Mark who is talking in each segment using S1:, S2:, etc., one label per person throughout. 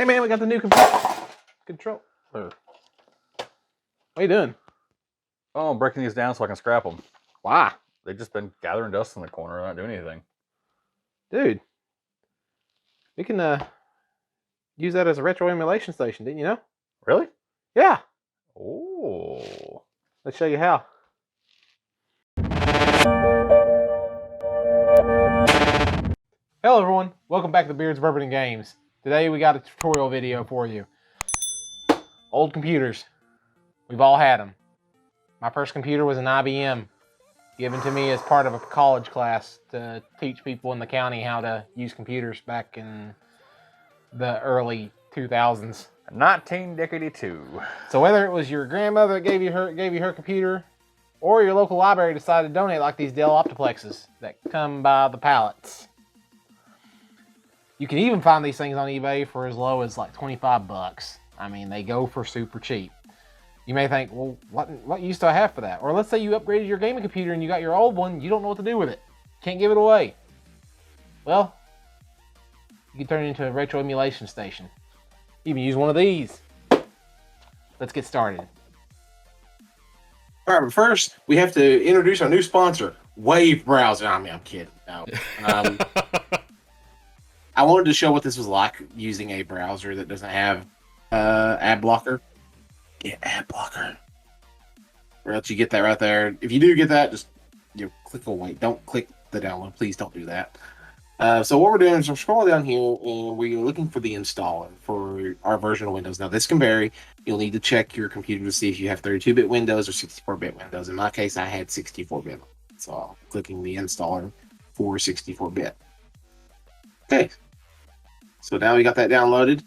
S1: Hey man, we got the new control. What are you doing?
S2: Oh, I'm breaking these down so I can scrap them.
S1: Why?
S2: They've just been gathering dust in the corner, not doing anything.
S1: Dude, you can use that as a retro emulation station, didn't you know?
S2: Really?
S1: Yeah.
S2: Oh.
S1: Let's show you how. Hello everyone, welcome back to Beards, Bourbon, and Games. Today we got a tutorial video for you. Old computers. We've all had them. My first computer was an IBM, given to me as part of a college class to teach people in the county how to use computers back in the early 2000s.
S2: 1982.
S1: So whether it was your grandmother that gave you her computer, or your local library decided to donate, like these Dell Optiplexes that come by the pallets. You can even find these things on eBay for as low as like 25 bucks. I mean, they go for super cheap. You may think, well, what use do I have for that? Or let's say you upgraded your gaming computer and you got your old one, you don't know what to do with it. Can't give it away. Well, you can turn it into a retro emulation station. Even use one of these. Let's get started.
S3: All right, but first we have to introduce our new sponsor, Wave Browser. I mean, I'm kidding. No. I wanted to show what this was like using a browser that doesn't have ad blocker. Yeah, ad blocker. Or else you get that right there. If you do get that, just click away. Don't click the download. Please don't do that. So what we're doing is we're scrolling down here and we're looking for the installer for our version of Windows. Now this can vary. You'll need to check your computer to see if you have 32-bit Windows or 64-bit Windows. In my case, I had 64-bit. So I'm clicking the installer for 64-bit. Okay. So now we got that downloaded.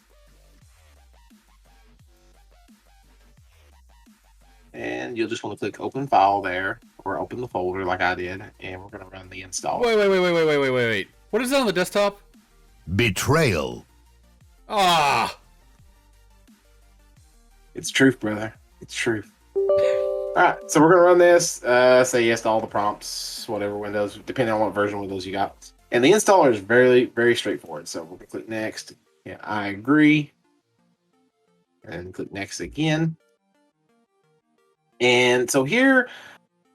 S3: And you'll just want to click open file there or open the folder like I did. And we're going to run the install.
S4: Wait. What is that on the desktop?
S5: Betrayal.
S4: Ah!
S3: It's truth, brother. It's truth. Alright, so we're going to run this. Say yes to all the prompts, whatever Windows, depending on what version of Windows you got. And the installer is very, very straightforward. So we're going to click next. Yeah, I agree. And click next again. And so here,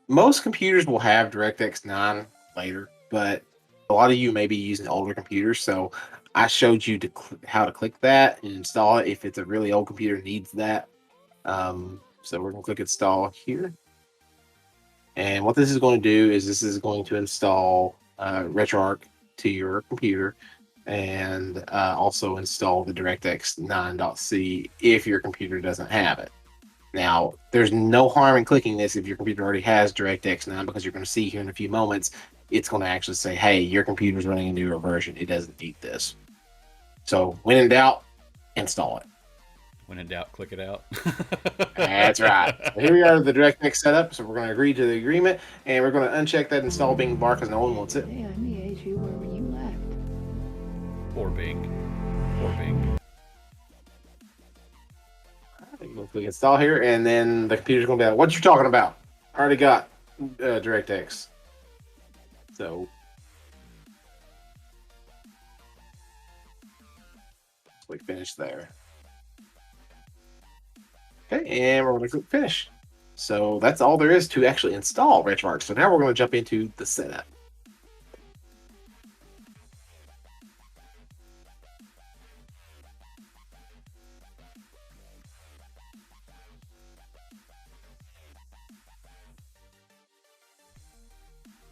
S3: most computers will have DirectX 9 later, but a lot of you may be using older computers. So I showed you how to click that and install it if it's a really old computer needs that. So we're going to click install here. And what this is going to do is this is going to install RetroArch to your computer and also install the DirectX 9.c if your computer doesn't have it. Now, there's no harm in clicking this if your computer already has DirectX 9 because you're going to see here in a few moments, it's going to actually say, hey, your computer's running a newer version. It doesn't need this. So when in doubt, install it.
S4: When in doubt, click it out.
S3: That's right. So here we are, the DirectX setup. So we're going to agree to the agreement, and we're going to uncheck that install Bing bar because no one wants it.
S6: Hey, I'm the age you were when you left.
S4: Poor Bing.
S3: We'll click install here, and then the computer's going to be like, what you talking about? I already got DirectX. So click finish there. Okay, and we're going to click finish. So that's all there is to actually install RetroArch. So now we're going to jump into the setup.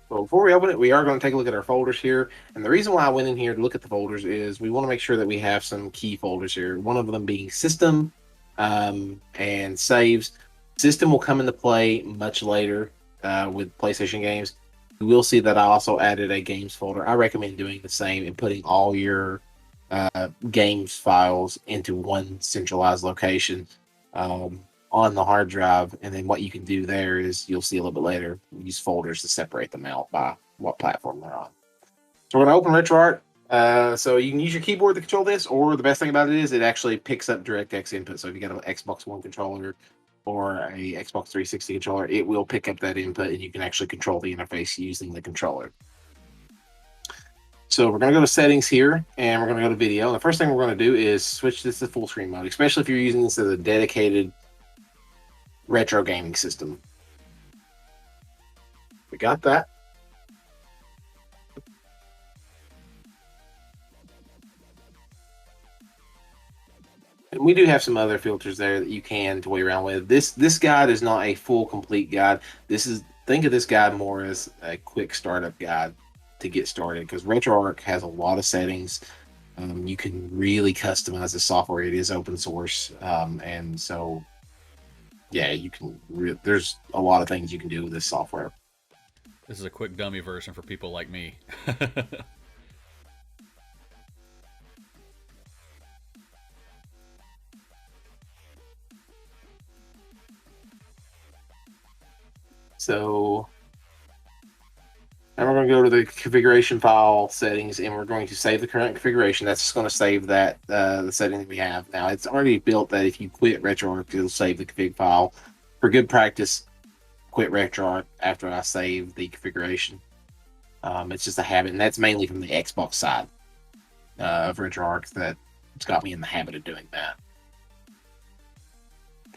S3: So before we open it, we are going to take a look at our folders here. And the reason why I went in here to look at the folders is we want to make sure that we have some key folders here. One of them being system and saves. System will come into play much later with PlayStation games. You will see that I also added a games folder. I recommend doing the same and putting all your games files into one centralized location on the hard drive, and then what you can do there is you'll see a little bit later use folders to separate them out by what platform they're on. So we're going to open RetroArch. So you can use your keyboard to control this, or the best thing about it is it actually picks up DirectX input. So if you got an Xbox One controller or a Xbox 360 controller, it will pick up that input and you can actually control the interface using the controller. So we're going to go to settings here, and we're going to go to video. And the first thing we're going to do is switch this to full screen mode, especially if you're using this as a dedicated retro gaming system. We got that. And we do have some other filters there that you can toy around with. This guide is not a full complete guide. Think of this guide more as a quick startup guide to get started, because RetroArch has a lot of settings. You can really customize the software. It is open source, and so yeah, you can. There's a lot of things you can do with this software.
S4: This is a quick dummy version for people like me.
S3: So now we're going to go to the configuration file settings, and we're going to save the current configuration. That's just going to save that the setting that we have. Now it's already built that if you quit RetroArch, it'll save the config file. For good practice, quit RetroArch after I save the configuration. It's just a habit, and that's mainly from the Xbox side of RetroArch that it's got me in the habit of doing that.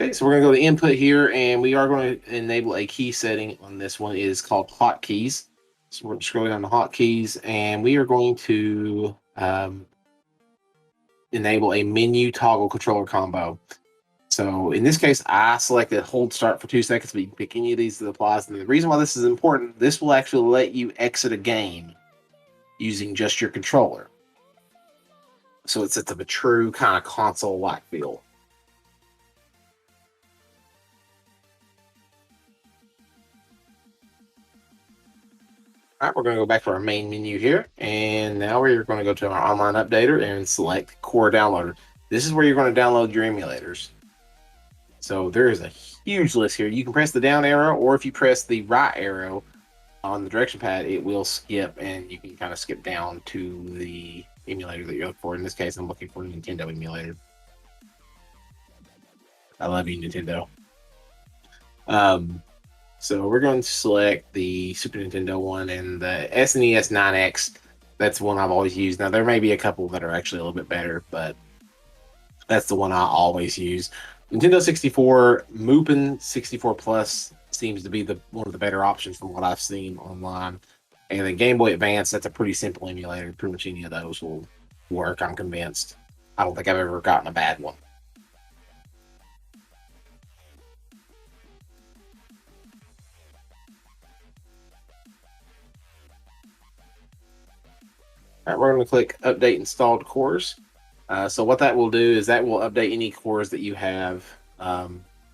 S3: Okay, so we're going to go to input here, and we are going to enable a key setting on this one. It is called hotkeys. So we're scrolling down to hotkeys, and we are going to enable a menu toggle controller combo. So in this case, I selected hold start for 2 seconds, but you can pick any of these that applies. And the reason why this is important, this will actually let you exit a game using just your controller. So it's a true kind of console-like feel. All right, we're going to go back to our main menu here, and now we're going to go to our online updater and select core downloader. This is where you're going to download your emulators. So there is a huge list here. You can press the down arrow, or if you press the right arrow on the direction pad, it will skip, and you can kind of skip down to the emulator that you're looking for. In this case, I'm looking for a Nintendo emulator. I love you, Nintendo. So we're going to select the Super Nintendo one and the SNES 9X. That's one I've always used. Now, there may be a couple that are actually a little bit better, but that's the one I always use. Nintendo 64, Mupen 64 Plus seems to be one of the better options from what I've seen online. And then Game Boy Advance, that's a pretty simple emulator. Pretty much any of those will work, I'm convinced. I don't think I've ever gotten a bad one. All right, we're going to click Update Installed Cores. So what that will do is that will update any cores that you have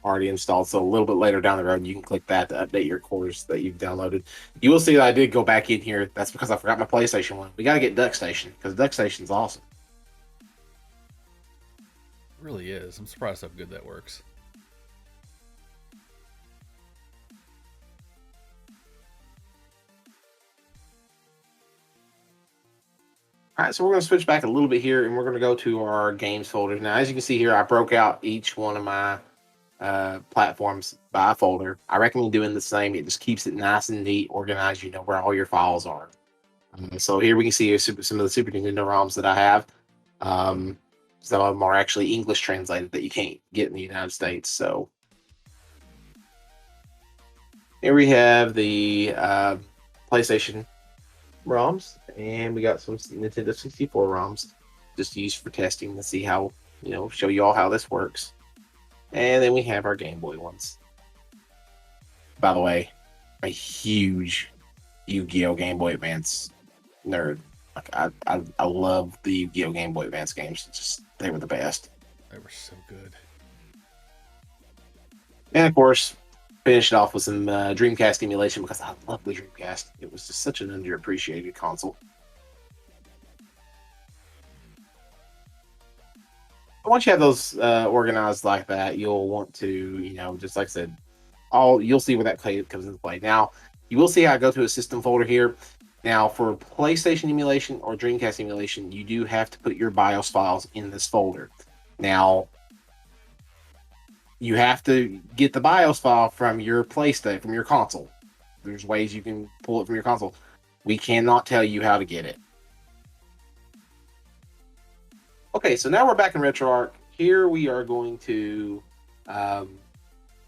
S3: already installed. So a little bit later down the road, you can click that to update your cores that you've downloaded. You will see that I did go back in here. That's because I forgot my PlayStation one. We got to get DuckStation, because DuckStation's awesome.
S4: It really is. I'm surprised how good that works.
S3: All right, so we're going to switch back a little bit here, and we're going to go to our games folders. Now, as you can see here, I broke out each one of my platforms by folder. I recommend doing the same. It just keeps it nice and neat, organized. You know where all your files are. So here we can see some of the Super Nintendo ROMs that I have. Some of them are actually English translated that you can't get in the United States. So here we have the PlayStation ROMs, and we got some Nintendo 64 ROMs just used for testing to see how, show you all how this works. And then we have our Game Boy ones. By the way, a huge Yu-Gi-Oh! Game Boy Advance nerd. Like I love the Yu-Gi-Oh! Game Boy Advance games. They were the best.
S4: They were so good.
S3: And of course, finished off with some Dreamcast emulation, because I love the Dreamcast. It was just such an underappreciated console. But once you have those organized like that, you'll want to, just like I said, you'll see where that comes into play. Now, you will see how I go to a system folder here. Now, for PlayStation emulation or Dreamcast emulation, you do have to put your BIOS files in this folder. Now, you have to get the BIOS file from your PlayStation, from your console. There's ways you can pull it from your console. We cannot tell you how to get it. Okay, so now we're back in RetroArch. Here we are going to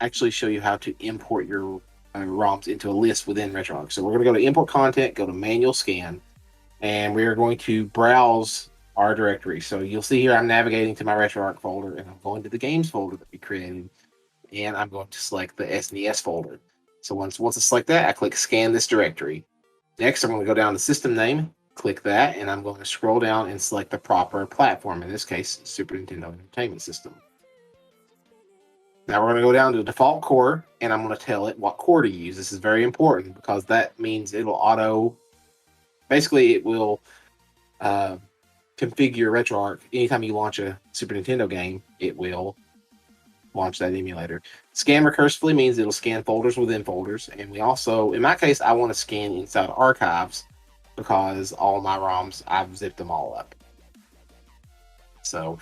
S3: actually show you how to import your ROMs into a list within RetroArch. So we're going to go to Import Content, go to Manual Scan, and we are going to browse our directory. So you'll see here I'm navigating to my RetroArch folder, and I'm going to the Games folder that we created, and I'm going to select the SNES folder. So once I select that, I click Scan this directory. Next, I'm going to go down to System Name, click that, and I'm going to scroll down and select the proper platform, in this case, Super Nintendo Entertainment System. Now we're going to go down to default core, and I'm going to tell it what core to use. This is very important because that means it will configure RetroArch. Anytime you launch a Super Nintendo game, it will launch that emulator. Scan recursively means it'll scan folders within folders, and we also, in my case, I want to scan inside archives because all my ROMs, I've zipped them all up. So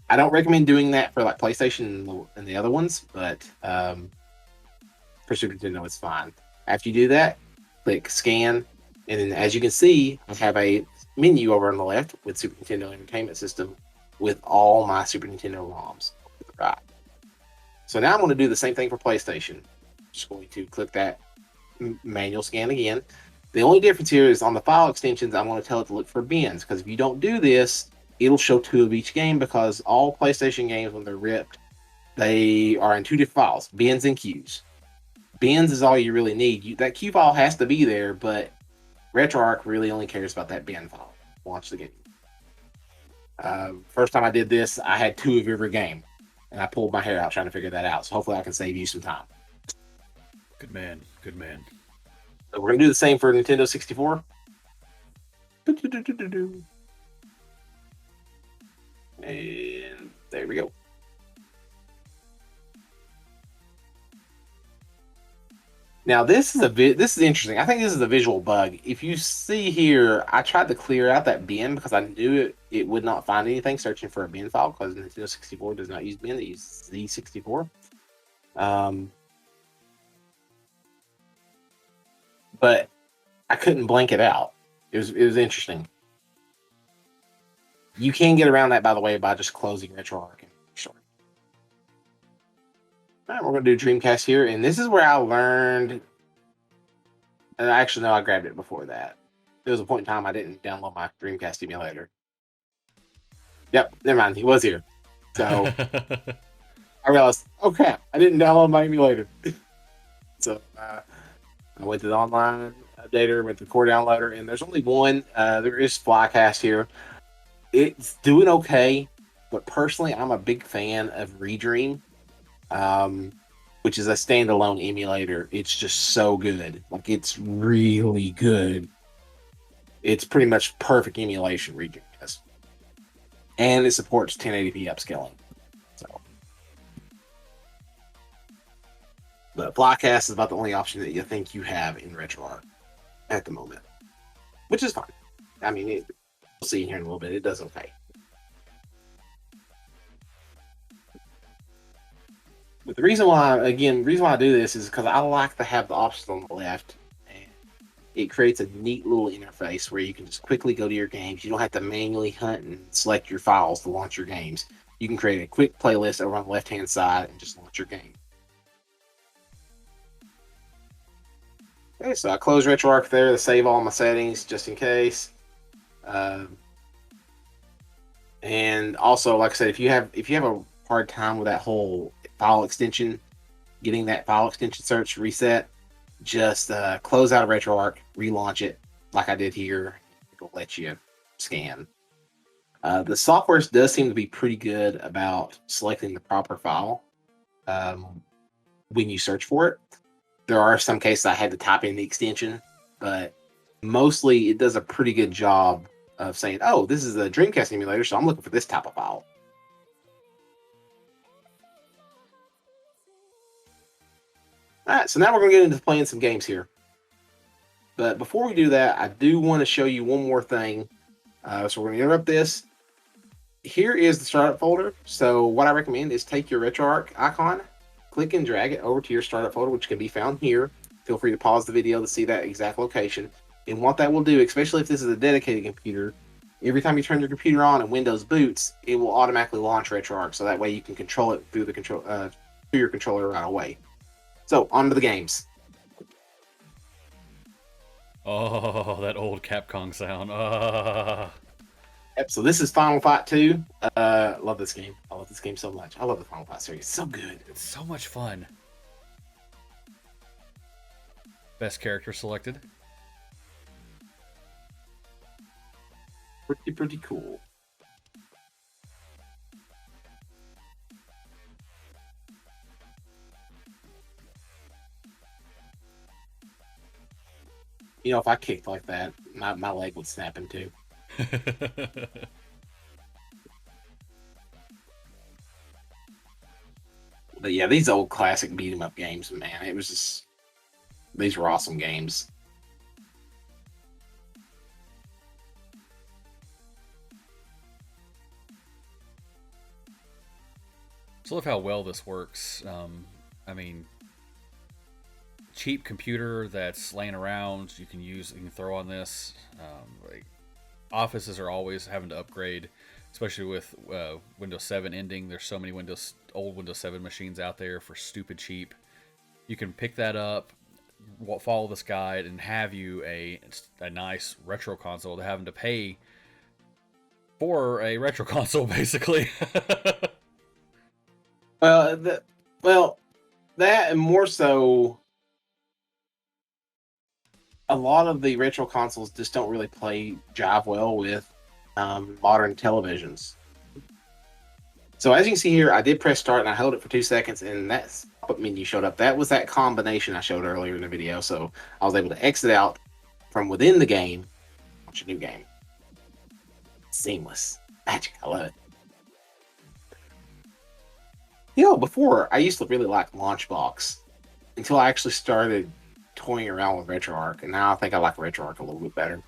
S3: I don't recommend doing that for like PlayStation and the other ones, but for Super Nintendo, it's fine. After you do that, click Scan, and then as you can see, I have a menu over on the left with Super Nintendo Entertainment System with all my Super Nintendo ROMs. Right. So now I'm going to do the same thing for PlayStation. Just going to click that manual scan again. The only difference here is on the file extensions, I'm going to tell it to look for bins, because if you don't do this, it'll show 2 of each game, because all PlayStation games, when they're ripped, they are in 2 different files, bins and queues. Bins is all you really need. That queue file has to be there, but RetroArch really only cares about that bin file. Launch the game. First time I did this, I had 2 of every game, and I pulled my hair out trying to figure that out. So hopefully I can save you some time.
S4: Good man. Good man.
S3: So we're going to do the same for Nintendo 64. And there we go. Now this is interesting. I think this is a visual bug. If you see here, I tried to clear out that bin because I knew it would not find anything searching for a bin file, because Nintendo 64 does not use bin; it uses Z64. But I couldn't blank it out. It was interesting. You can get around that, by the way, by just closing RetroArch. Sure. All right, we're going to do Dreamcast here, and this is where I learned. And actually, no, I grabbed it before that. There was a point in time I didn't download my Dreamcast emulator. Yep, never mind. He was here. So I realized, oh crap, I didn't download my emulator. So I went to the online updater, went to the core downloader, and there's only one. There is Flycast here. It's doing okay, but personally, I'm a big fan of Redream, which is a standalone emulator. It's just so good. Like, it's really good. It's pretty much perfect emulation, Redream is. And it supports 1080p upscaling. So, but Flycast is about the only option that you think you have in RetroArch at the moment, which is fine. I mean, we'll see here in a little bit. It does okay. But the reason why I do this is because I like to have the options on the left, and it creates a neat little interface where you can just quickly go to your games. You don't have to manually hunt and select your files to launch your games. You can create a quick playlist over on the left-hand side and just launch your game. Okay, so I close RetroArch there to save all my settings just in case. And also, like I said, if you have a hard time with that whole file extension, getting that file extension search reset, just close out of RetroArch, relaunch it like I did here. It'll let you scan. The software does seem to be pretty good about selecting the proper file when you search for it. There are some cases I had to type in the extension, but mostly it does a pretty good job of saying, oh, this is a Dreamcast emulator, so I'm looking for this type of file. All right, so now we're going to get into playing some games here. But before we do that, I do want to show you one more thing. So we're going to interrupt this. Here is the startup folder. So what I recommend is take your RetroArch icon, click and drag it over to your startup folder, which can be found here. Feel free to pause the video to see that exact location. And what that will do, especially if this is a dedicated computer, every time you turn your computer on and Windows boots, it will automatically launch RetroArch, so that way you can control it through through your controller right away. So on to the games.
S4: Oh, that old Capcom sound.
S3: Yep, so this is Final Fight 2. Love this game. I love this game so much. I love the Final Fight series. It's so good.
S4: It's so much fun. Best character selected.
S3: Pretty cool. You know, if I kicked like that, my leg would snap in two. But yeah, these old classic beat 'em up games, man, it was just, these were awesome games.
S4: I love how well this works. I mean, cheap computer that's laying around, you can throw on this. Like, offices are always having to upgrade, especially with Windows 7 ending. There's so many old Windows 7 machines out there for stupid cheap. You can pick that up, follow this guide, and have you a nice retro console to having to pay for a retro console, basically.
S3: That and more so, a lot of the retro consoles just don't really jive well with modern televisions. So as you can see here, I did press start and I held it for 2 seconds, and that pop-up menu showed up. That was that combination I showed earlier in the video. So I was able to exit out from within the game, launch a new game. Seamless. Magic. I love it. You know, before, I used to really like Launchbox until I actually started toying around with RetroArch, and now I think I like RetroArch a little bit better.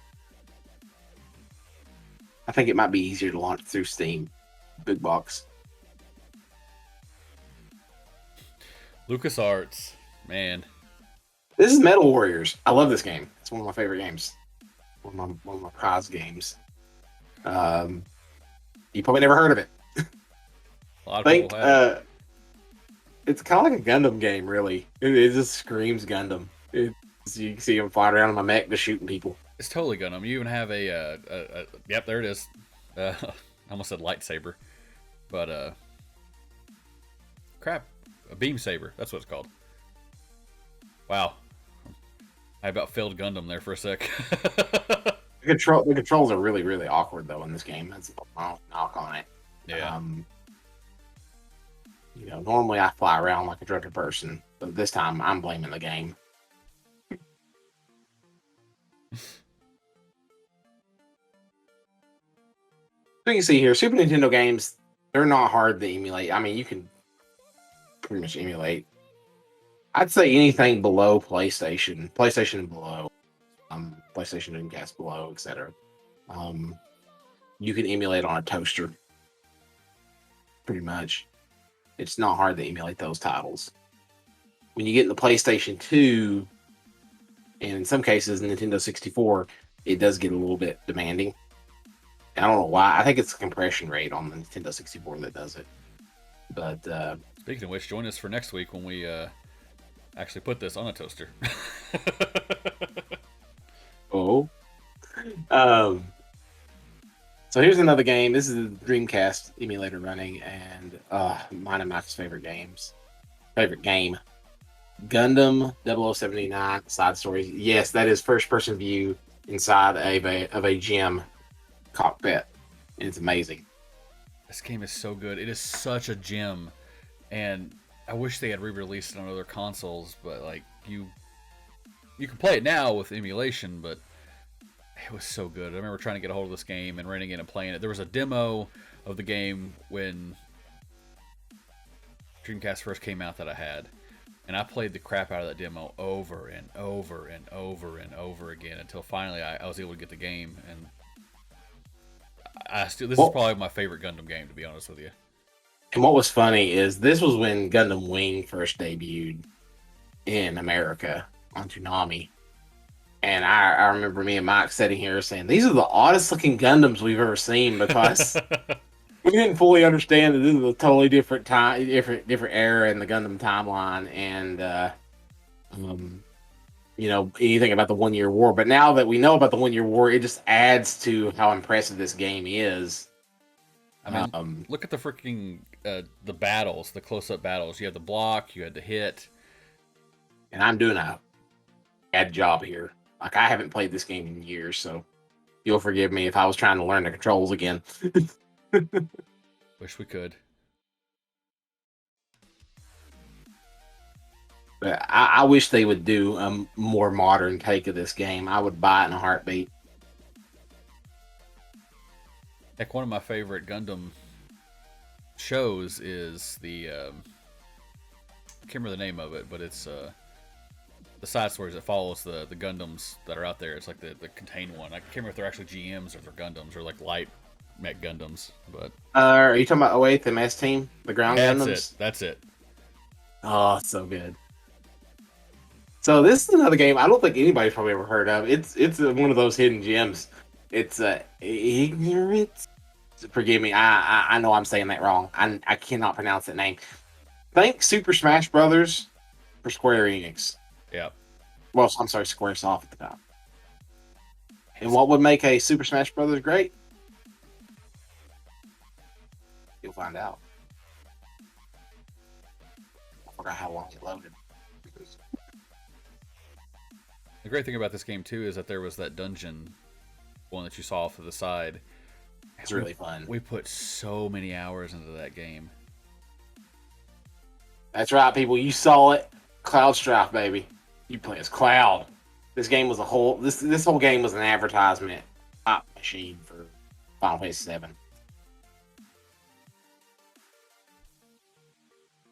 S3: I think it might be easier to launch through Steam, big box.
S4: LucasArts, man.
S3: This is Metal Warriors. I love this game. It's one of my favorite games. One of my prize games. You probably never heard of it.
S4: A lot of people have.
S3: It's kind of like a Gundam game, really. It just screams Gundam. You can see them flying around in my mech just shooting people.
S4: It's totally Gundam. You even have yep, there it is. I almost said lightsaber, but crap, a beam saber. That's what it's called. Wow, I about failed Gundam there for a sec.
S3: The controls are really, really awkward though in this game. That's a knock on it.
S4: Yeah.
S3: You know, normally I fly around like a drunken person, but this time I'm blaming the game. So you can see here, Super Nintendo games, they're not hard to emulate. I mean, you can pretty much emulate. I'd say anything below PlayStation and below, PlayStation Dreamcast below, etc. You can emulate on a toaster. Pretty much. It's not hard to emulate those titles. When you get in the PlayStation 2, and in some cases Nintendo 64, it does get a little bit demanding. I don't know why. I think it's the compression rate on the Nintendo 64 that does it. But
S4: Speaking of which, join us for next week when we actually put this on a toaster.
S3: oh. So here's another game. This is the Dreamcast emulator running, and mine and Mike's favorite game. Gundam 0079 Side Stories. Yes, that is first-person view inside of a gym cockpit. And it's amazing.
S4: This game is so good. It is such a gem, and I wish they had re-released it on other consoles. But like you can play it now with emulation, but it was so good. I remember trying to get a hold of this game and renting it and playing it. There was a demo of the game when Dreamcast first came out that I had, and I played the crap out of that demo over and over and over and over again until finally I was able to get the game. And this is probably my favorite Gundam game, to be honest with you.
S3: And what was funny is this was when Gundam Wing first debuted in America on Toonami. And I remember me and Mike sitting here saying, these are the oddest looking Gundams we've ever seen because we didn't fully understand that this is a totally different time, different era in the Gundam timeline, and anything about the 1 Year War. But now that we know about the 1 Year War, it just adds to how impressive this game is.
S4: I mean, look at the freaking the battles, the close-up battles. You had the block, you had the hit.
S3: And I'm doing a bad job here. Like, I haven't played this game in years, so you'll forgive me if I was trying to learn the controls again.
S4: Wish we could.
S3: But I wish they would do a more modern take of this game. I would buy it in a heartbeat.
S4: Heck, one of my favorite Gundam shows is the I can't remember the name of it, but it's the side stories that follows the Gundams that are out there. It's like the contained one. I can't remember if they're actually GMs or they're Gundams or like light mech Gundams. But
S3: are you talking about 08, the MS team, the ground Gundams?
S4: That's it.
S3: Oh, it's so good. So this is another game I don't think anybody's probably ever heard of. It's one of those hidden gems. It's Ignorance. Forgive me. I know I'm saying that wrong. I cannot pronounce that name. Thank Super Smash Brothers for Square Enix.
S4: Yeah.
S3: Well, I'm sorry, Squaresoft at the time. And what would make a Super Smash Brothers great? You'll find out. I forgot how long it loaded.
S4: The great thing about this game too is that there was that dungeon one that you saw off to the side.
S3: It's really fun.
S4: We put so many hours into that game.
S3: That's right, people. You saw it. Cloud Strife, baby. You play as Cloud. This game was this whole game was an advertisement machine for Final Fantasy 7.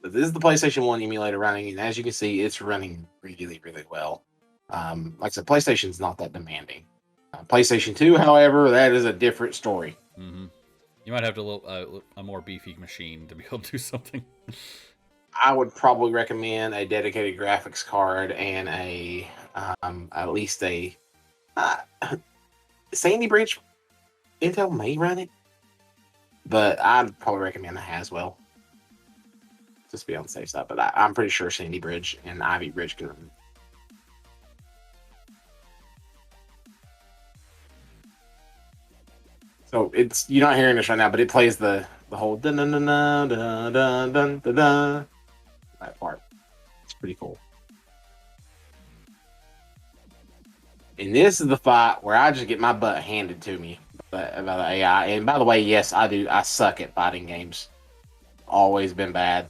S3: But this is the PlayStation 1 emulator running, and as you can see, it's running really, really well. Like I said, PlayStation's not that demanding. PlayStation 2, however, that is a different story.
S4: Mm-hmm. You might have to a more beefy machine to be able to do something.
S3: I would probably recommend a dedicated graphics card and at least a Sandy Bridge. Intel may run it, but I'd probably recommend a Haswell. Just be on the safe side, but I'm pretty sure Sandy Bridge and Ivy Bridge can run it. So you're not hearing this right now, but it plays the whole dun dun dun dun dun dun dun dun dun. That part. It's pretty cool. And this is the fight where I just get my butt handed to me by the AI. And by the way, yes, I do. I suck at fighting games. Always been bad.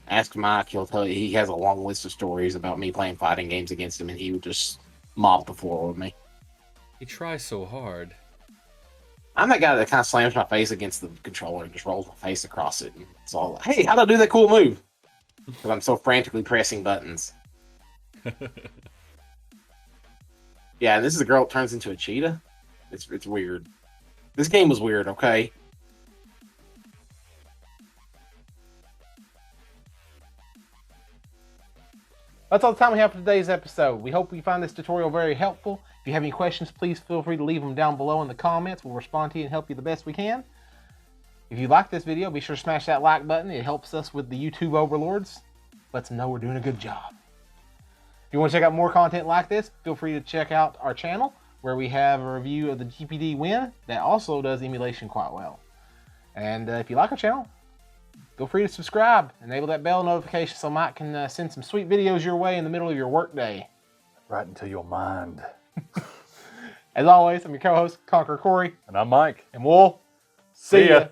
S3: Ask Mike, he'll tell you he has a long list of stories about me playing fighting games against him, and he would just mop the floor with me.
S4: He tries so hard.
S3: I'm that guy that kind of slams my face against the controller and just rolls my face across it. And it's all, hey, how'd I do that cool move? Because I'm so frantically pressing buttons. Yeah, and this is a girl that turns into a cheetah. It's weird. This game was weird, okay?
S1: That's all the time we have for today's episode. We hope you find this tutorial very helpful. If you have any questions, please feel free to leave them down below in the comments. We'll respond to you and help you the best we can. If you like this video, be sure to smash that like button. It helps us with the YouTube overlords. Lets them know we're doing a good job. If you want to check out more content like this, feel free to check out our channel where we have a review of the GPD Win that also does emulation quite well. And if you like our channel, feel free to subscribe. Enable that bell notification so Mike can send some sweet videos your way in the middle of your workday.
S2: Right into your mind.
S1: As always, I'm your co-host, Conqueror Corey.
S2: And I'm Mike.
S1: And we'll see ya.